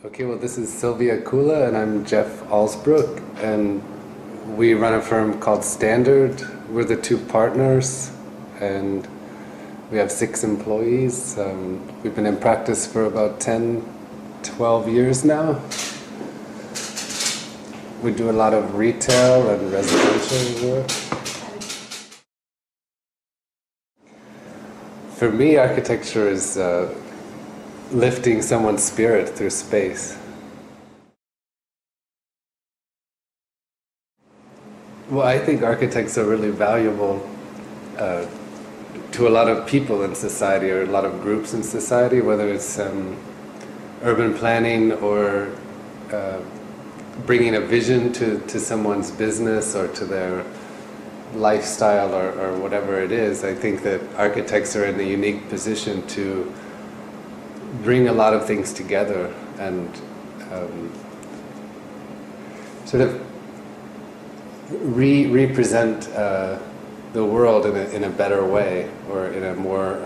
Okay, well, this is Sylvia Kula, and I'm Jeff Alsbrook, and we run a firm called Standard. We're the two partners, and we have 6 employees. We've been in practice for about 10, 12 years now. We do a lot of retail and residential work. For me, architecture is lifting someone's spirit through space. Well, I think architects are really valuable to a lot of people in society, or a lot of groups in society, whether it's urban planning or bringing a vision to someone's business or to their lifestyle or whatever it is. I think that architects are in a unique position to bring a lot of things together and sort of represent the world in a better way, or in a more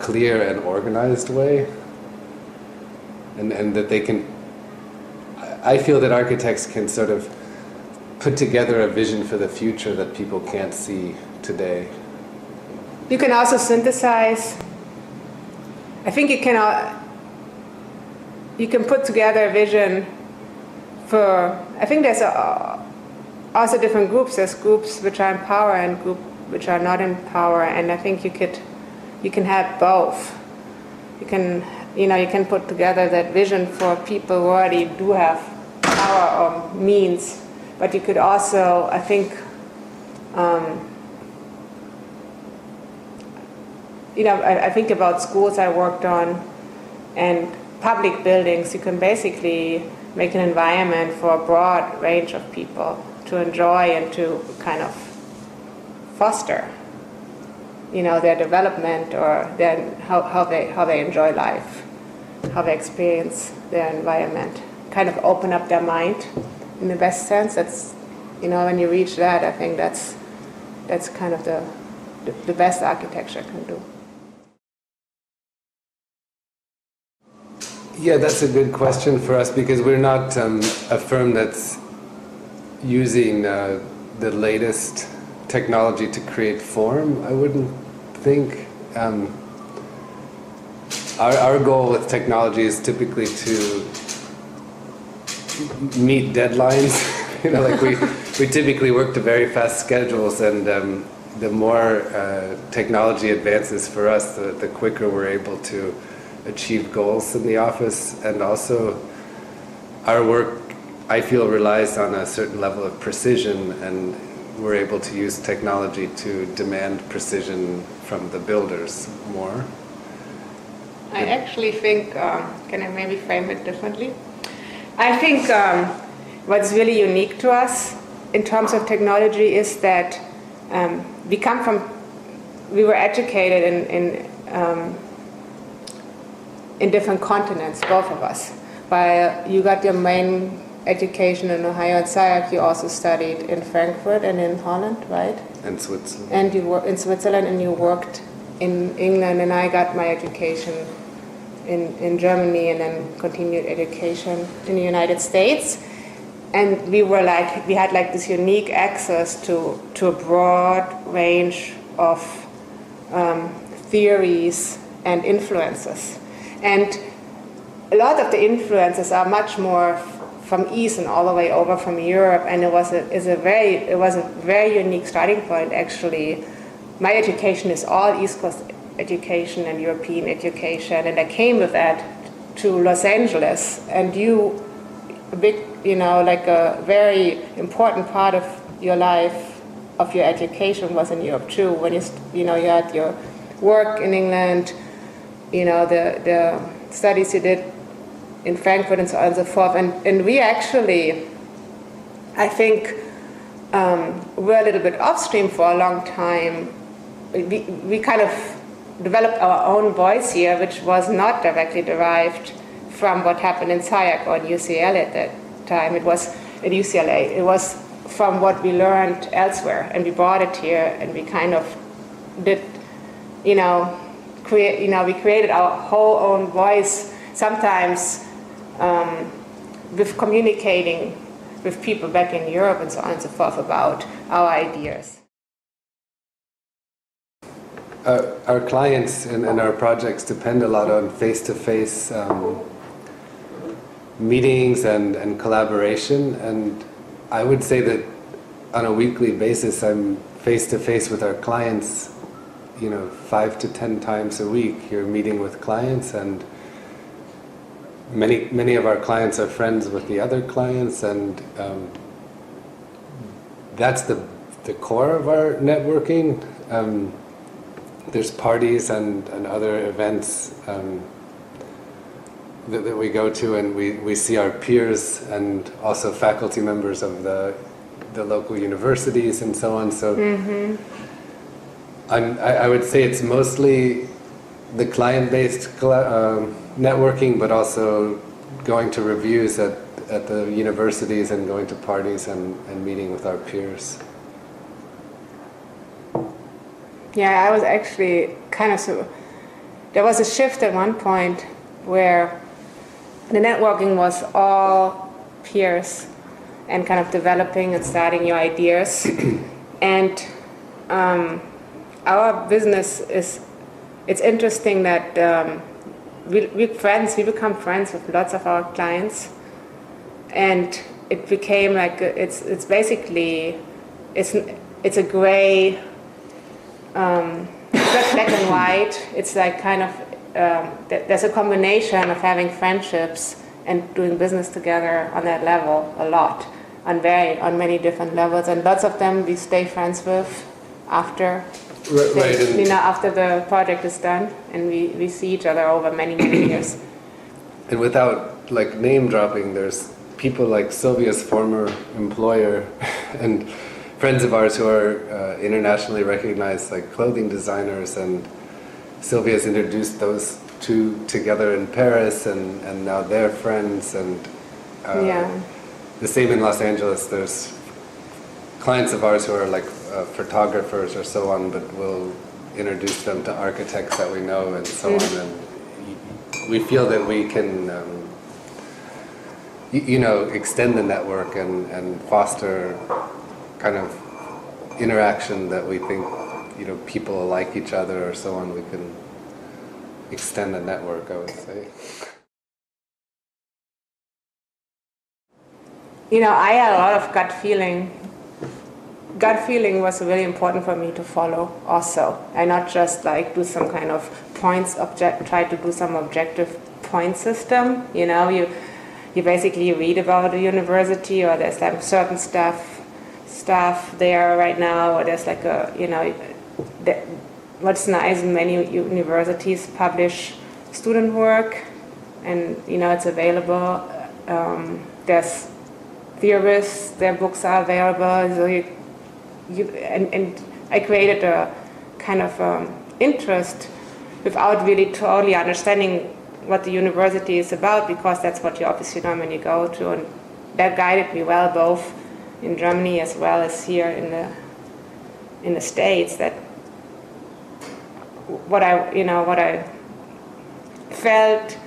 clear and organized way, and that they can. I feel that architects can sort of put together a vision for the future that people can't see today. You can also synthesize. I think you can put together a vision for. I think there's also different groups. There's groups which are in power and groups which are not in power, and I think you can have both. You can put together that vision for people who already do have power or means, but you could also, I think, I think about schools I worked on and public buildings. You can basically make an environment for a broad range of people to enjoy and to kind of foster, their development, or how they enjoy life, how they experience their environment, kind of open up their mind in the best sense. That's, when you reach that, I think that's kind of the best architecture can do. Yeah, that's a good question for us, because we're not a firm that's using the latest technology to create form, I wouldn't think. Our goal with technology is typically to meet deadlines. We typically work to very fast schedules, and the more technology advances for us, the quicker we're able to achieve goals in the office. And also our work, I feel, relies on a certain level of precision, and we're able to use technology to demand precision from the builders more. I actually think, can I maybe frame it differently? I think what's really unique to us in terms of technology is that we were educated in different continents, both of us. You got your main education in Ohio and SciAc. You also studied in Frankfurt and in Holland, right? And Switzerland. And you worked in Switzerland, and you worked in England, and I got my education in Germany, and then continued education in the United States. And we had this unique access to a broad range of theories and influences. And a lot of the influences are much more from East and all the way over from Europe, and it was a very unique starting point, actually. My education is all East Coast education and European education, and I came with that to Los Angeles, and a very important part of your life, of your education, was in Europe too. When you had your work in England, the studies you did in Frankfurt, and so on and so forth. And we actually, I think, were a little bit upstream for a long time. We kind of developed our own voice here, which was not directly derived from what happened in SciAc or in UCLA at that time. It was at UCLA. It was from what we learned elsewhere, and we brought it here, and we kind of did, we created our whole own voice, sometimes with communicating with people back in Europe and so on and so forth about our ideas. Our clients and our projects depend a lot on face-to-face meetings and collaboration, and I would say that on a weekly basis I'm face-to-face with our clients, 5 to 10 times a week. You're meeting with clients, and many of our clients are friends with the other clients, and that's the core of our networking. There's parties and other events that we go to, and we see our peers and also faculty members of the local universities and so on. So I would say it's mostly the client-based networking, but also going to reviews at the universities and going to parties and meeting with our peers. Yeah, I was actually there was a shift at one point where the networking was all peers and kind of developing and starting new ideas. And our business it's interesting that we become friends with lots of our clients, and it became like it's basically it's a gray. It's not black and white. It's like kind of there's a combination of having friendships and doing business together on that level a lot, on many different levels, and lots of them we stay friends with after after the project is done, and we see each other over many years. And without name dropping, there's people like Sylvia's former employer and friends of ours who are internationally recognized clothing designers, and Sylvia's introduced those two together in Paris, and now they're friends, and the same in Los Angeles. There's clients of ours who are photographers or so on, but we'll introduce them to architects that we know and so on, and we feel that we can extend the network and foster kind of interaction that we think people like each other or so on. We can extend the network, I would say. I had a lot of gut feeling. Gut feeling was really important for me to follow also, and not just do some kind of try to do some objective point system. You basically read about a university, or there's certain stuff there right now, or there's what's nice, many universities publish student work, and it's available. There's theorists, their books are available, so and I created a kind of interest without really totally understanding what the university is about, because that's what you obviously know when you go to, and that guided me well, both in Germany as well as here in the States. That what I felt,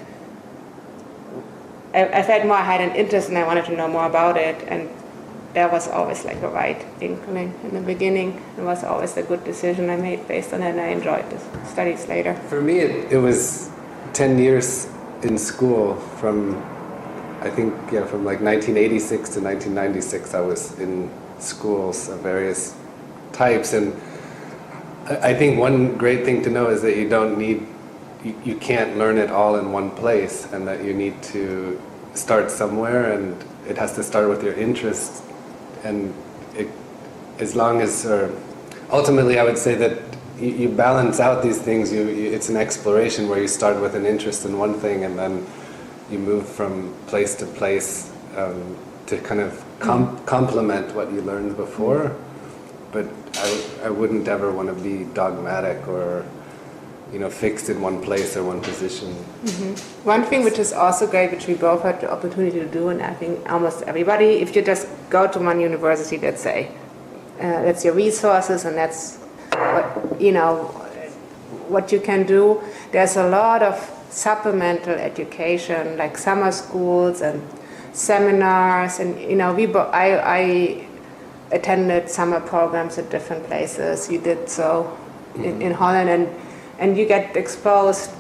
I felt more I had an interest, and I wanted to know more about it, and that was always a right inkling in the beginning. It was always a good decision I made based on it, and I enjoyed the studies later. For me, it was 10 years in school from 1986 to 1996. I was in schools of various types, and I think one great thing to know is that you can't learn it all in one place, and that you need to start somewhere, and it has to start with your interest. And ultimately I would say that you balance out these things. It's an exploration where you start with an interest in one thing, and then you move from place to place to kind of complement what you learned before. But I wouldn't ever want to be dogmatic or fixed in one place or one position. Mm-hmm. One thing which is also great, which we both had the opportunity to do, and I think almost everybody, if you just go to one university, let's say, that's your resources, and that's what you can do. There's a lot of supplemental education, like summer schools and seminars, and I attended summer programs at different places. You did so in Holland, and you get exposed.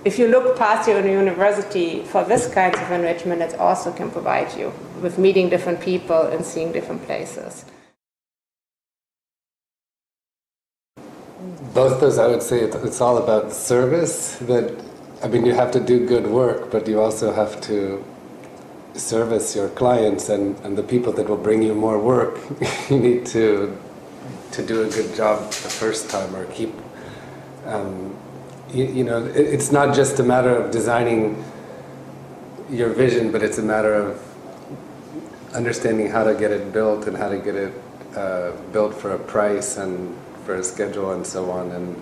If you look past your university for this kind of enrichment, it also can provide you with meeting different people and seeing different places. Both those, I would say, it's all about service. You have to do good work, but you also have to service your clients and the people that will bring you more work. You need to do a good job the first time, or keep. It's not just a matter of designing your vision, but it's a matter of understanding how to get it built and how to get it built for a price and for a schedule and so on. And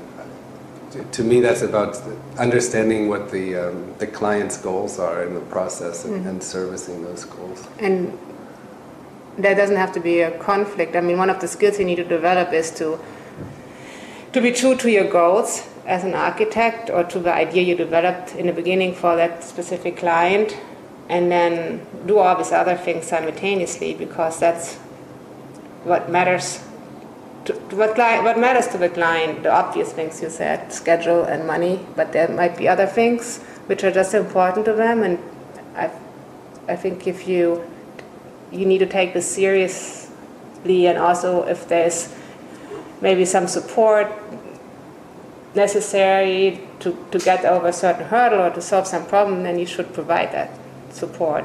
to me, that's about understanding what the client's goals are in the process and servicing those goals. And there doesn't have to be a conflict. One of the skills you need to develop is to be true to your goals as an architect, or to the idea you developed in the beginning for that specific client, and then do all these other things simultaneously, because that's what matters. What matters to the client, the obvious things you said, schedule and money, but there might be other things which are just important to them, and I think if you need to take this seriously, and also if there's maybe some support necessary to get over a certain hurdle or to solve some problem, then you should provide that support.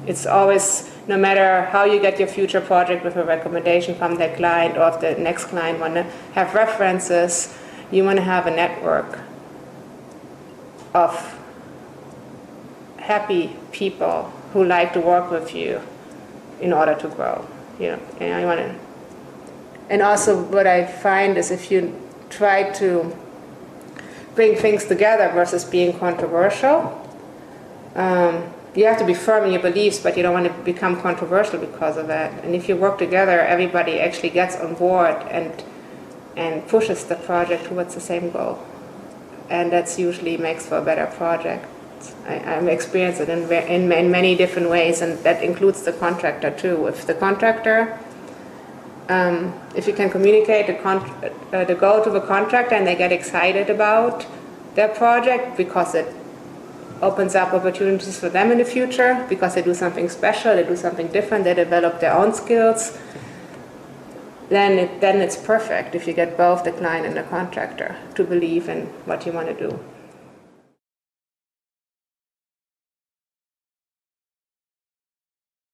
It's always, no matter how you get your future project with a recommendation from that client, or if the next client want to have references, you want to have a network of happy people who like to work with you in order to grow. And also what I find is, if you try to bring things together versus being controversial, you have to be firm in your beliefs, but you don't want to become controversial because of that. And if you work together, everybody actually gets on board and pushes the project towards the same goal. And that's usually makes for a better project. I've experienced it in many different ways, and that includes the contractor too. If the contractor, if you can communicate the goal to the contractor, and they get excited about their project because it opens up opportunities for them in the future, because they do something special, they do something different, they develop their own skills, then it's perfect if you get both the client and the contractor to believe in what you want to do.